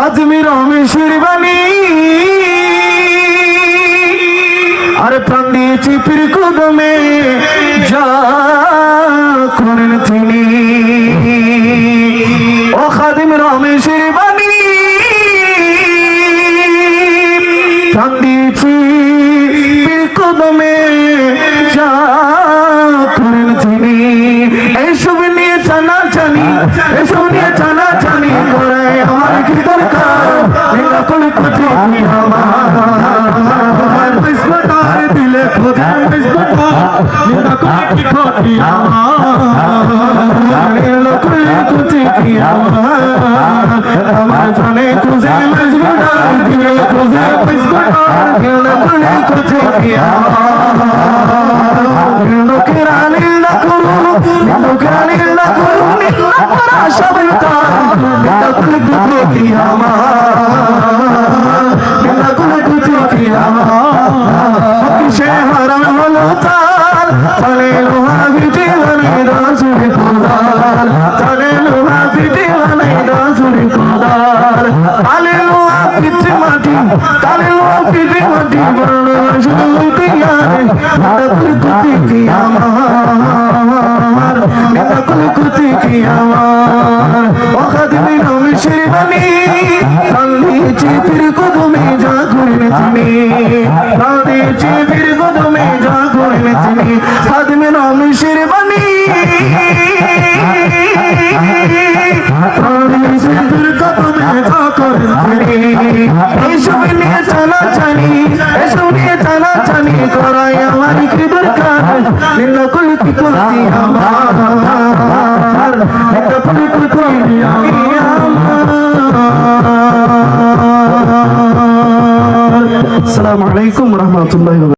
খাদিম রমেশের বাণী আর প্রাণ দিয়েছি পীর কদমে যা করেন তিনি। ও খাদিম রমেশের বাণী প্রাণ দিয়েছি পীর কদমে যা করেন তিনি। এইসব নিয়ে টানাটানি, এসব নিয়ে টানাটানি করে আমার কি দরকার? কোন কোটি আমার দিলে খোঁজা নিন্দা করে কি ক্ষতি আমার জানে খুঁজে দিলে খোঁজা হারাম হলো তার তালে লোহা পিঠে বানাই দাসুরি কোদাল, তালে লোহা পিঠে বানাই দাসুরি কোদাল। তালে লোহা পিঠে মাটি, তালে লোহা পিঠে মাটি বড় শুধু তিয়ারে কুল কুতি কি আমার, কুল কুতি কি আমার। ও খাদিম রমেশের বাণী কান্দিয়েছি পীর কদমে যা করেন তিনি, কান্দিয়েছি পীর কদমে যা করেন তিনি। খাদিম রমেশের বাণী কান্দিয়েছি পীর কদমে যা করেন তিনি। এইসব নিয়ে টানাটানি, এসব নিয়ে টানাটানি করাই আমার কি দরকার? নিন্দা করলে কি করতি আমার, নিন্দা করলে কি করতি আমার। আসসালামু আলাইকুম ওয়া রাহমাতুল্লাহি ওয়া বারাকাতুহু।